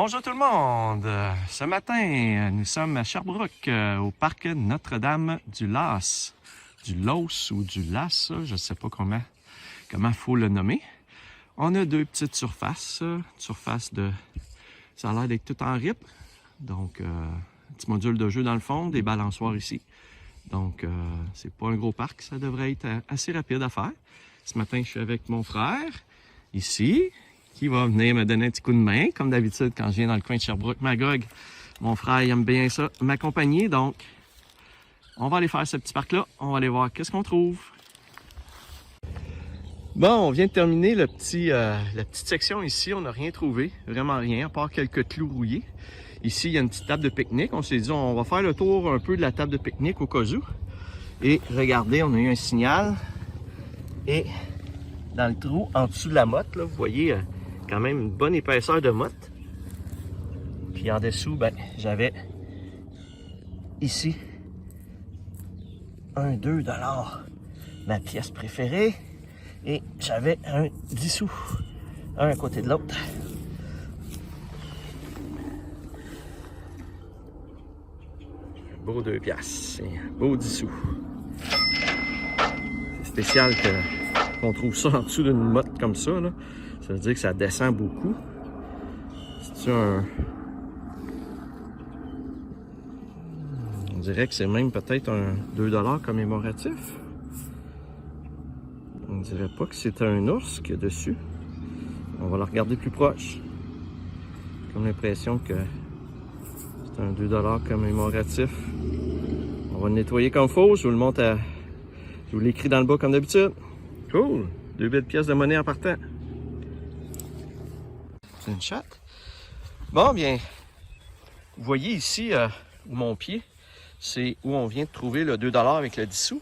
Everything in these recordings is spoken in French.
Bonjour tout le monde! Ce matin, nous sommes à Sherbrooke, au parc Notre-Dame du Las. Du Los ou du Las, je ne sais pas comment faut le nommer. On a deux petites surfaces. Surface de... Ça a l'air d'être tout en RIP. Donc, un petit module de jeu dans le fond, des balançoires ici. Donc, c'est pas un gros parc, ça devrait être assez rapide à faire. Ce matin, je suis avec mon frère, ici, qui va venir me donner un petit coup de main, comme d'habitude quand je viens dans le coin de Sherbrooke. Magog, mon frère, il aime bien ça, m'accompagner. Donc, on va aller faire ce petit parc-là. On va aller voir qu'est-ce qu'on trouve. Bon, on vient de terminer la petite section ici. On n'a rien trouvé, vraiment rien, à part quelques clous rouillés. Ici, il y a une petite table de pique-nique. On s'est dit, on va faire le tour un peu de la table de pique-nique au cas où. Et regardez, on a eu un signal. Et dans le trou, en dessous de la motte, là, vous voyez quand même une bonne épaisseur de motte. Puis en dessous, ben, j'avais ici un 2 $, ma pièce préférée. Et j'avais un 10 sous, un à côté de l'autre. Beau 2 piastres, beau 10 sous. C'est spécial qu'on trouve ça en dessous d'une motte comme ça, là. Ça veut dire que ça descend beaucoup. C'est un... On dirait que c'est même peut-être un 2 $ commémoratif. On ne dirait pas que c'est un ours qu'il y a dessus. On va le regarder plus proche. J'ai comme l'impression que c'est un 2 $ commémoratif. On va le nettoyer comme il faut. Je vous le montre à... Je vous l'écris dans le bas comme d'habitude. Cool! 2 belles pièces de monnaie en partant. C'est une chatte. Bon, bien, vous voyez ici, mon pied, c'est où on vient de trouver le 2 $ avec le 10 sous.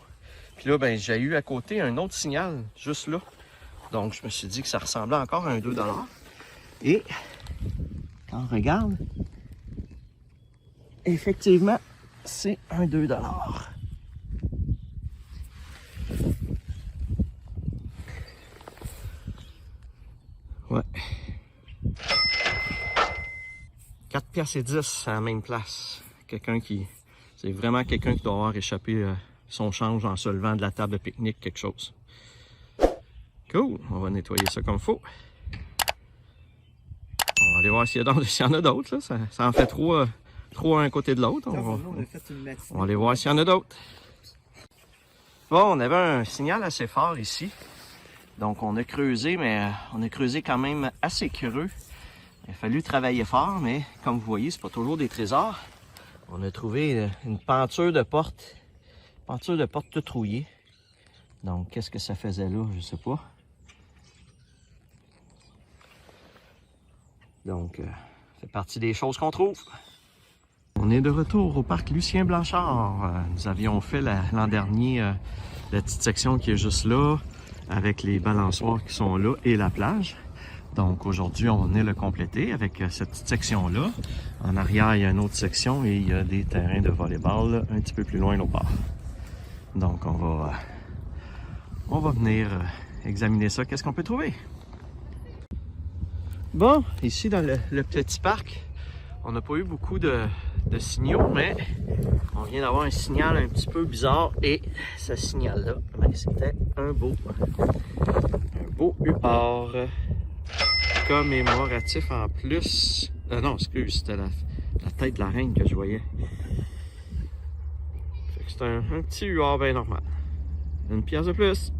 Puis là, ben, j'ai eu à côté un autre signal, juste là. Donc, je me suis dit que ça ressemblait encore à un 2 $. Et, quand on regarde, effectivement, c'est un 2 $. Ouais. 4 piastres et 10 à la même place. C'est vraiment quelqu'un qui doit avoir échappé son change en se levant de la table de pique-nique, quelque chose. Cool, on va nettoyer ça comme il faut. On va aller voir s'il y en a d'autres. Ça en fait trop à un côté de l'autre. On va aller voir s'il y en a d'autres. Bon, on avait un signal assez fort ici. Donc on a creusé, mais on a creusé quand même assez creux. Il a fallu travailler fort, mais comme vous voyez, c'est pas toujours des trésors. On a trouvé une penture de porte. Penture de porte toute rouillée. Donc, qu'est-ce que ça faisait là? Je sais pas. Donc, ça fait partie des choses qu'on trouve. On est de retour au parc Lucien Blanchard. Nous avions fait l'an dernier la petite section qui est juste là, avec les balançoires qui sont là et la plage. Donc aujourd'hui, on va venir le compléter avec cette petite section-là. En arrière, il y a une autre section et il y a des terrains de volleyball un petit peu plus loin au bord. Donc on va venir examiner ça. Qu'est-ce qu'on peut trouver? Bon, ici dans le petit parc, on n'a pas eu beaucoup de signaux, mais on vient d'avoir un signal un petit peu bizarre. Et ce signal-là, ben, c'était un beau huard commémoratif en plus. Non, excuse, c'était la tête de la reine que je voyais. C'est un petit huard bien normal. Une pièce de plus.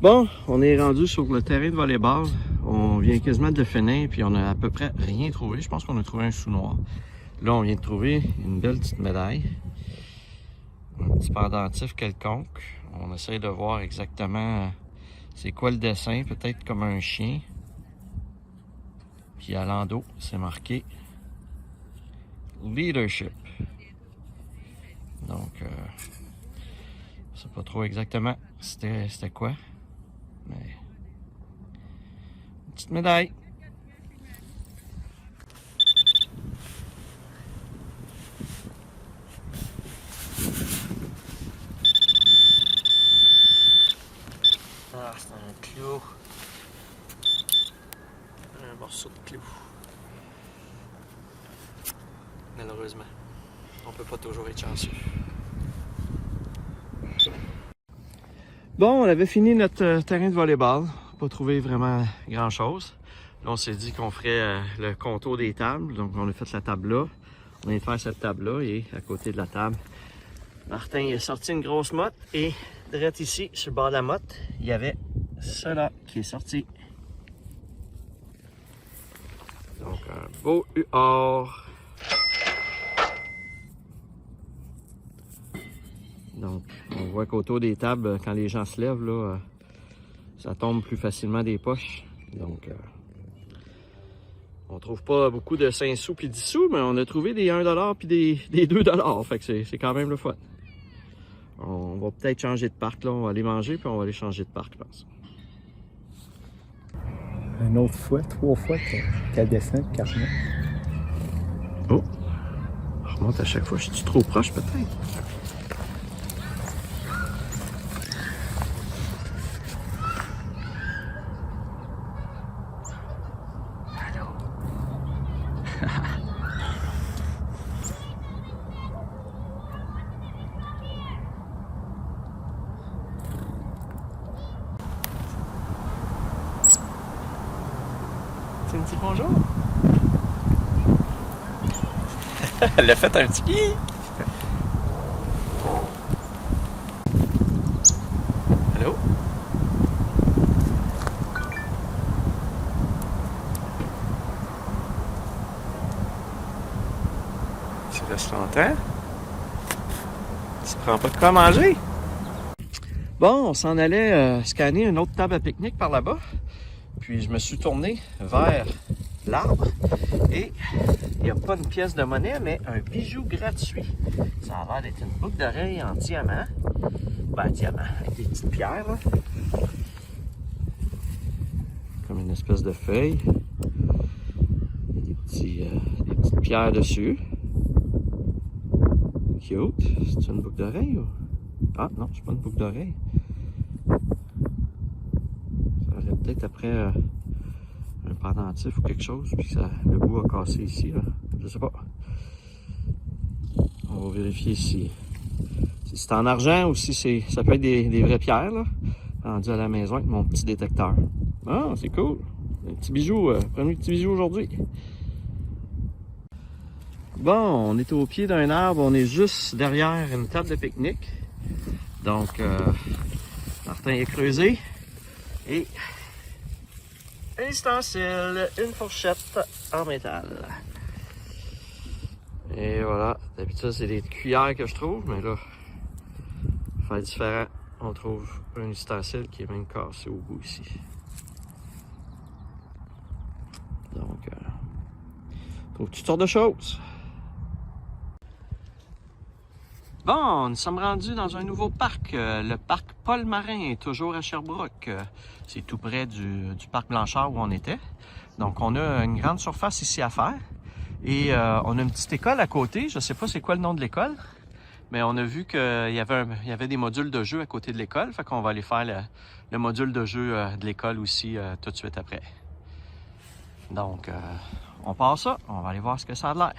Bon, on est rendu sur le terrain de volleyball. On vient quasiment de finir, puis on a à peu près rien trouvé. Je pense qu'on a trouvé un sou noir. Là, on vient de trouver une belle petite médaille. Un petit pendentif quelconque. On essaie de voir exactement c'est quoi le dessin. Peut-être comme un chien. Puis à l'endos, c'est marqué Leadership. Donc, je sais pas trop exactement c'était quoi. Mais, une petite médaille. Ah, c'est un clou. malheureusement. On peut pas toujours être chanceux. Bon, on avait fini notre terrain de volleyball. Pas trouvé vraiment grand-chose. Là, on s'est dit qu'on ferait le contour des tables. Donc, on a fait la table là. On vient de faire cette table-là et à côté de la table, Martin a sorti une grosse motte et direct ici, sur le bord de la motte, il y avait cela qui est sorti. Donc, un beau huard. Donc, on voit qu'autour des tables, quand les gens se lèvent, là, ça tombe plus facilement des poches. Donc, on trouve pas beaucoup de 5 sous puis 10 sous, mais on a trouvé des 1$ puis des 2$. Fait que c'est quand même le fun. On va peut-être changer de parc, là. On va aller manger puis on va aller changer de parc, je pense. Une autre fois, 3 fois qu'elle descend, qu'elle remonte. Oh! Elle remonte à chaque fois. Je suis trop proche, peut-être? Tu me dis bonjour? Elle a fait un petit hi! Allô? Tu restes longtemps? Tu prends pas de quoi manger? Bon, on s'en allait scanner une autre table à pique-nique par là-bas. Puis je me suis tourné vers l'arbre et il n'y a pas une pièce de monnaie, mais un bijou gratuit. Ça a l'air d'être une boucle d'oreille en diamant. Ben, diamant, avec des petites pierres, là. Comme une espèce de feuille. Il y a des petites pierres dessus. Cute. C'est une boucle d'oreille ou... Ah non, c'est pas une boucle d'oreille. Ça aurait peut-être après un pendentif ou quelque chose, puis ça, le bout a cassé ici, là. Je sais pas. On va vérifier si c'est en argent ou si ça peut être des vraies pierres, là. Rendu à la maison avec mon petit détecteur. Ah, c'est cool. Un petit bijou, premier petit bijou aujourd'hui. Bon, on est au pied d'un arbre, on est juste derrière une table de pique-nique. Donc, Martin a creusé et un ustensile, une fourchette en métal. Et voilà, d'habitude c'est des cuillères que je trouve, mais là, pour faire différent, on trouve un ustensile qui est même cassé au bout ici. Donc, on trouve toutes sortes de choses. Bon, nous sommes rendus dans un nouveau parc, le parc Paul Marin, toujours à Sherbrooke. C'est tout près du parc Blanchard où on était. Donc, on a une grande surface ici à faire. Et on a une petite école à côté. Je ne sais pas c'est quoi le nom de l'école, mais on a vu qu'il y avait des modules de jeu à côté de l'école. Fait qu'on va aller faire le module de jeu de l'école aussi tout de suite après. Donc, on part ça. On va aller voir ce que ça a l'air.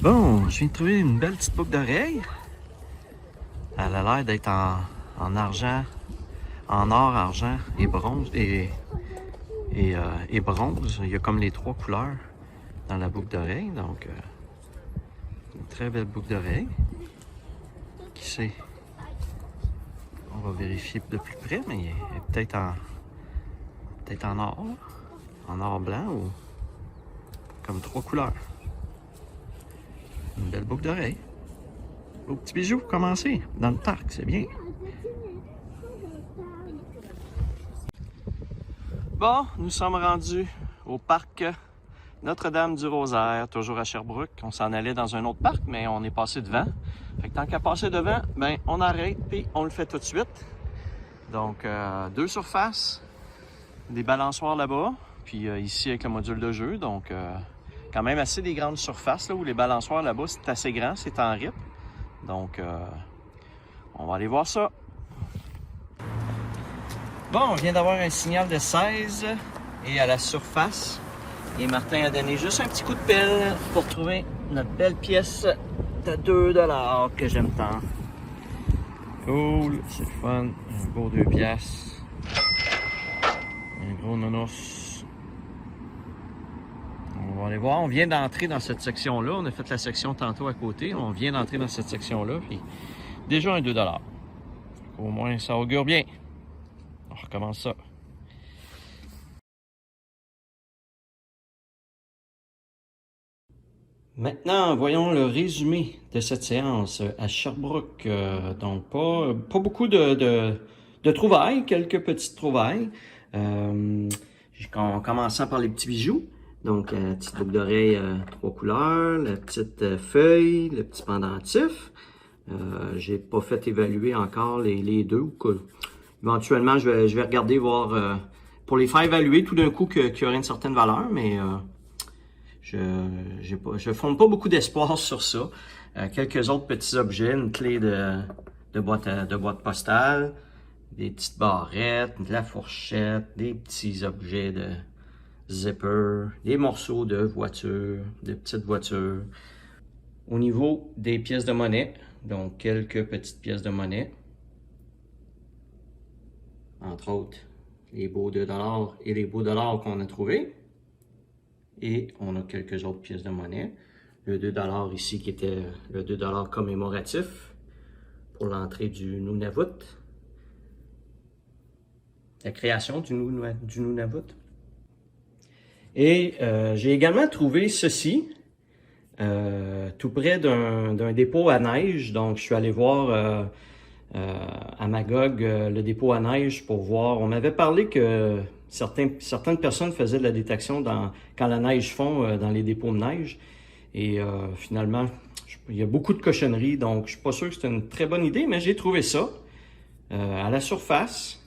Bon, je viens de trouver une belle petite boucle d'oreille. Elle a l'air d'être en argent, en or, argent et bronze. Et bronze. Il y a comme les 3 couleurs dans la boucle d'oreille. Donc, une très belle boucle d'oreille. Qui sait? On va vérifier de plus près, mais il est peut-être en or. En or blanc ou comme 3 couleurs. Une belle boucle d'oreille. Beau petit bijou pour commencer. Dans le parc, c'est bien. Bon, nous sommes rendus au parc Notre-Dame-du-Rosaire, toujours à Sherbrooke. On s'en allait dans un autre parc, mais on est passé devant. Fait que tant qu'à passer devant, ben on arrête et on le fait tout de suite. Donc, 2 surfaces, des balançoires là-bas, puis ici avec le module de jeu. Donc, quand même assez des grandes surfaces, là, où les balançoires là-bas, c'est assez grand, c'est en rip. Donc, on va aller voir ça. Bon, on vient d'avoir un signal de 16 et à la surface, Et Martin a donné juste un petit coup de pelle pour trouver notre belle pièce de 2 $ que j'aime tant. Cool, c'est le fun. Un beau 2 piastres. Un gros nonos. On va aller voir. On vient d'entrer dans cette section-là. On a fait la section tantôt à côté. On vient d'entrer dans cette section-là. Puis déjà un 2 $. Au moins, ça augure bien. On recommence ça. Maintenant, voyons le résumé de cette séance à Sherbrooke. Donc, pas beaucoup de trouvailles, quelques petites trouvailles. En commençant par les petits bijoux. Donc, la petite boucle d'oreille 3 couleurs, la petite feuille, le petit pendentif. J'ai pas fait évaluer encore les deux. Éventuellement, je vais regarder, voir, pour les faire évaluer tout d'un coup qu'il y aurait une certaine valeur, mais je fonde pas beaucoup d'espoir sur ça. Quelques autres petits objets, une clé de boîte postale, des petites barrettes, de la fourchette, des petits objets de zipper, des morceaux de voitures, de petites voitures. Au niveau des pièces de monnaie, donc quelques petites pièces de monnaie. Entre autres, les beaux 2 $ et les beaux dollars qu'on a trouvés. Et on a quelques autres pièces de monnaie. Le 2 $ ici qui était le 2 $ commémoratif pour l'entrée du Nunavut. La création du Nunavut. Et j'ai également trouvé ceci, tout près d'un dépôt à neige. Donc, je suis allé voir à Magog le dépôt à neige pour voir. On m'avait parlé que certaines personnes faisaient de la détection quand la neige fond dans les dépôts de neige. Et finalement, il y a beaucoup de cochonneries, donc je suis pas sûr que c'est une très bonne idée, mais j'ai trouvé ça à la surface.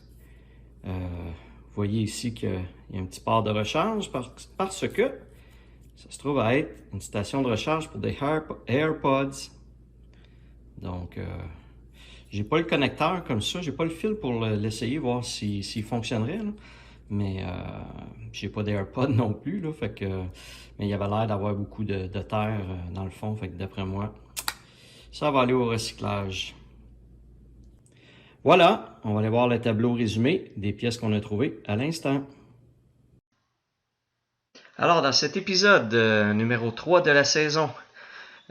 Vous voyez ici qu'il y a un petit port de recharge parce que ça se trouve à être une station de recharge pour des AirPods. Donc, j'ai pas le connecteur comme ça, j'ai pas le fil pour l'essayer, voir s'il fonctionnerait. Là. Mais j'ai pas d'AirPods non plus, là, fait que, mais il y avait l'air d'avoir beaucoup de terre dans le fond, fait que d'après moi, ça va aller au recyclage. Voilà, on va aller voir le tableau résumé des pièces qu'on a trouvées à l'instant. Alors, dans cet épisode numéro 3 de la saison,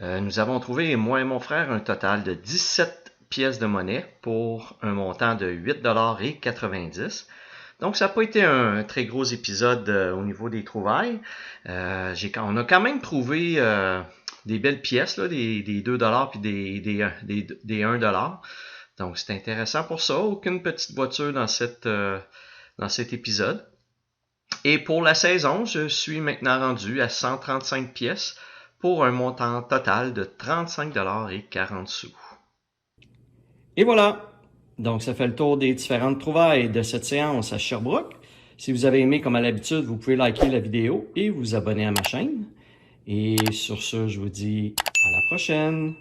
nous avons trouvé, moi et mon frère, un total de 17 pièces de monnaie pour un montant de 8,90 $. Donc, ça n'a pas été un très gros épisode au niveau des trouvailles. On a quand même trouvé des belles pièces, là, des 2 $ puis des 1 $. Donc, c'est intéressant pour ça. Aucune petite voiture dans cet épisode. Et pour la saison, je suis maintenant rendu à 135 pièces pour un montant total de 35,40 $. Et voilà! Donc, ça fait le tour des différentes trouvailles de cette séance à Sherbrooke. Si vous avez aimé, comme à l'habitude, vous pouvez liker la vidéo et vous abonner à ma chaîne. Et sur ce, je vous dis à la prochaine!